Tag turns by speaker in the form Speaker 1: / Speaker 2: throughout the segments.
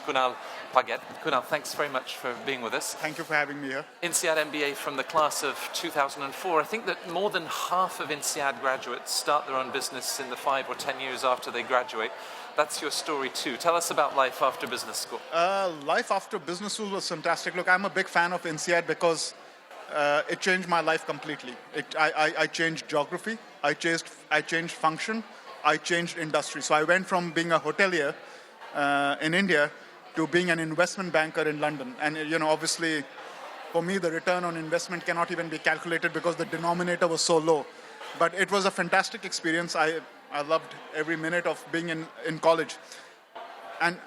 Speaker 1: Kunal, Bhaget. Kunal, thanks very much for being with us.
Speaker 2: Thank you for having me here.
Speaker 1: INSEAD MBA from the class of 2004. I think that more than half of INSEAD graduates start their own business in the 5 or 10 years after they graduate. That's your story too. Tell us about life after business school.
Speaker 2: Life after business school was fantastic. Look, I'm a big fan of INSEAD because it changed my life completely. I changed geography, I changed function, I changed industry. So I went from being a hotelier in India to being an investment banker in London. And obviously, for me, the return on investment cannot even be calculated because the denominator was so low. But it was a fantastic experience. I loved every minute of being in college. And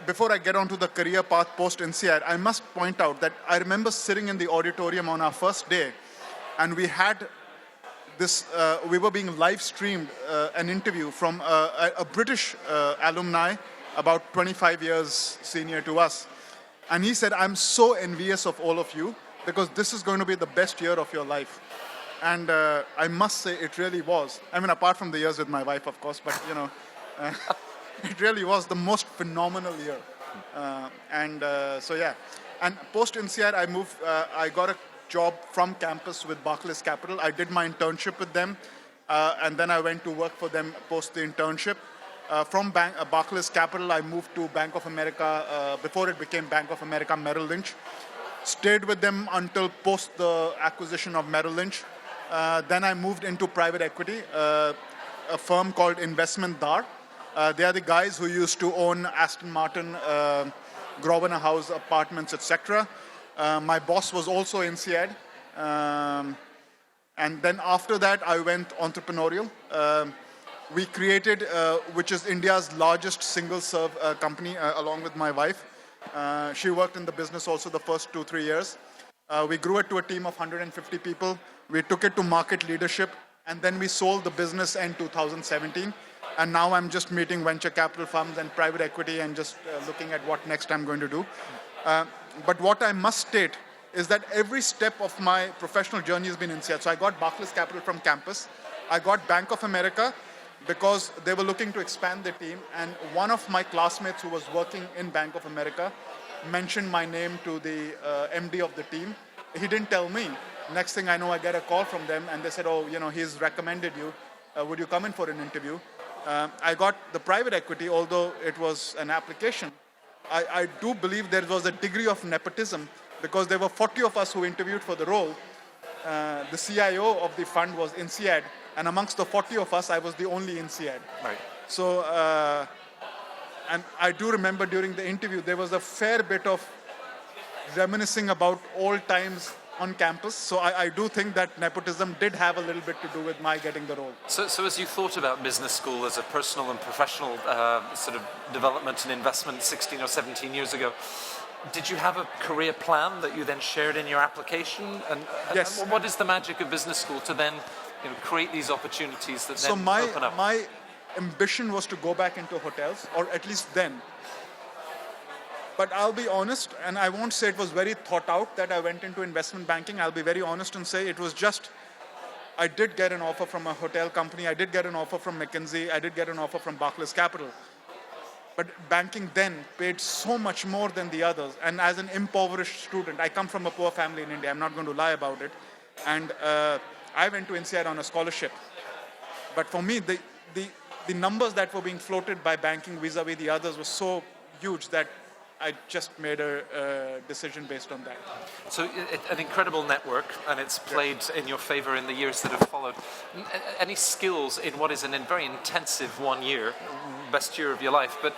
Speaker 2: before I get on to the career path post-INSEAD, I must point out that I remember sitting in the auditorium on our first day, and we had this, we were being live streamed an interview from a British alumni, about 25 years senior to us. And he said, I'm so envious of all of you because this is going to be the best year of your life. And I must say it really was. I mean, apart from the years with my wife, of course, but it really was the most phenomenal year. So yeah. And post-INSEAD, I got a job from campus with Barclays Capital. I did my internship with them, and then I went to work for them post the internship. From Barclays Capital, I moved to Bank of America, before it became Bank of America Merrill Lynch. Stayed with them until post the acquisition of Merrill Lynch. Then I moved into private equity, a firm called Investment Dar. They are the guys who used to own Aston Martin, Grosvenor House apartments, etc. My boss was also INSEAD. And then after that, I went entrepreneurial. We created, which is India's largest single-serve company, along with my wife. She worked in the business also the first 2-3 years. We grew it to a team of 150 people. We took it to market leadership, and then we sold the business in 2017. And now I'm just meeting venture capital firms and private equity and just looking at what next I'm going to do. But what I must state is that every step of my professional journey has been INSEAD. So I got Barclays Capital from campus. I got Bank of America because they were looking to expand their team. And one of my classmates who was working in Bank of America mentioned my name to the MD of the team. He didn't tell me. Next thing I know, I get a call from them and they said, oh, he's recommended you. Would you come in for an interview? I got the private equity, although it was an application. I do believe there was a degree of nepotism because there were 40 of us who interviewed for the role. The CIO of the fund was INSEAD, and amongst the 40 of us, I was the only INSEAD.
Speaker 1: Right.
Speaker 2: So, and I do remember during the interview, there was a fair bit of reminiscing about old times on campus. So I do think that nepotism did have a little bit to do with my getting the role.
Speaker 1: So as you thought about business school as a personal and professional sort of development and investment 16 or 17 years ago, did you have a career plan that you then shared in your application? And
Speaker 2: yes.
Speaker 1: What is the magic of business school to then create these opportunities that then open up?
Speaker 2: So my ambition was to go back into hotels, or at least then. But I'll be honest, and I won't say it was very thought out that I went into investment banking. I'll be very honest and say it was just, I did get an offer from a hotel company. I did get an offer from McKinsey. I did get an offer from Barclays Capital. But banking then paid so much more than the others. And as an impoverished student, I come from a poor family in India. I'm not going to lie about it. And I went to INSEAD on a scholarship. But for me, the numbers that were being floated by banking vis-a-vis the others were so huge that I just made a decision based on that.
Speaker 1: So an incredible network, and it's played in your favor in the years that have followed. Any skills in what is a very intensive 1 year, best year of your life, but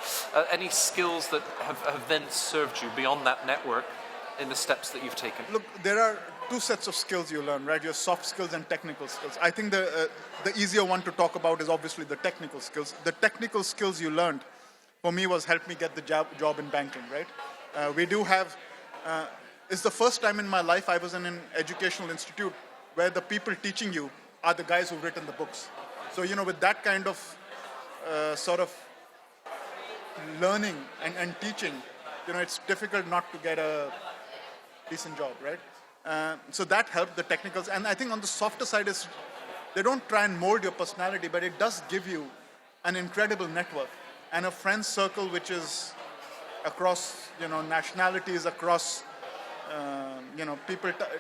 Speaker 1: any skills that have then served you beyond that network in the steps that you've taken?
Speaker 2: Look, there are two sets of skills you learn, right? Your soft skills and technical skills. I think the easier one to talk about is obviously the technical skills. The technical skills you learned for me was help me get the job in banking, right? We do have, it's the first time in my life I was in an educational institute where the people teaching you are the guys who've written the books. So, with that kind of sort of learning and teaching, it's difficult not to get a decent job, right? So that helped the technicals. And I think on the softer side is, they don't try and mold your personality, but it does give you an incredible network and a friend circle which is across nationalities, across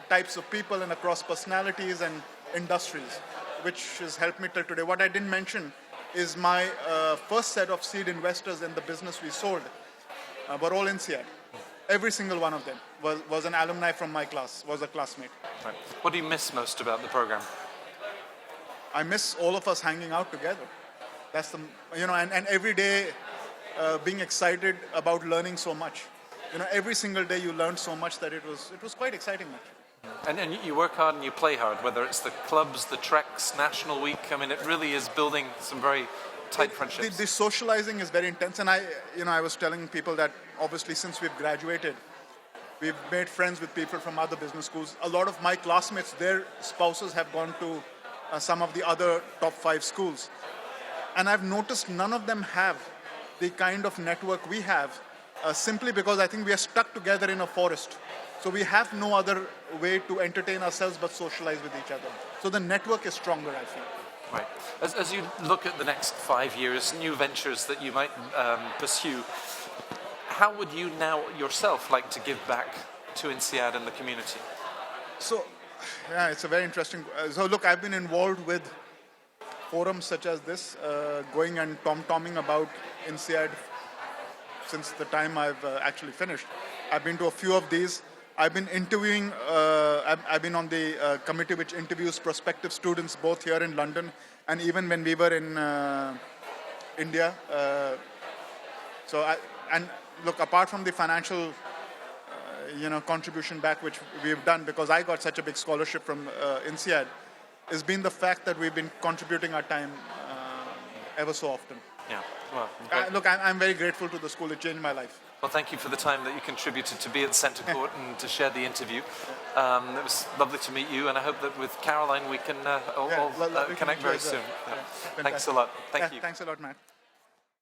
Speaker 2: types of people, and across personalities and industries, which has helped me till today. What I didn't mention is my first set of seed investors in the business we sold were all INSEAD. Every single one of them was an alumni from my class, was a classmate.
Speaker 1: Right. What do you miss most about the program?
Speaker 2: I miss all of us hanging out together. That's the, and every day being excited about learning so much. Every single day you learned so much that it was quite exciting.
Speaker 1: And you work hard and you play hard, whether it's the clubs, the treks, National Week. I mean, it really is building some very tight friendships.
Speaker 2: The socializing is very intense, and I was telling people that obviously since we've graduated, we've made friends with people from other business schools. A lot of my classmates, their spouses have gone to some of the other top 5 schools, and I've noticed none of them have the kind of network we have, simply because I think we are stuck together in a forest. So we have no other way to entertain ourselves but socialize with each other. So the network is stronger, I feel.
Speaker 1: Right. As you look at the next 5 years, new ventures that you might pursue, how would you now yourself like to give back to INSEAD and the community?
Speaker 2: So, yeah, it's a very interesting. So look, I've been involved with forums such as this, going and tom-tomming about INSEAD since the time I've actually finished. I've been to a few of these. I've been interviewing, I've been on the committee which interviews prospective students both here in London and even when we were in India. And look, apart from the financial contribution back which we've done, because I got such a big scholarship from INSEAD, has been the fact that we've been contributing our time ever so often.
Speaker 1: Yeah. Well,
Speaker 2: look, I'm very grateful to the school. It changed my life.
Speaker 1: Well, thank you for the time that you contributed to be at Centre Court and to share the interview. It was lovely to meet you, and I hope that with Caroline we can all connect very soon. Yeah. Thanks a lot. Thank you.
Speaker 2: Thanks a lot, Matt.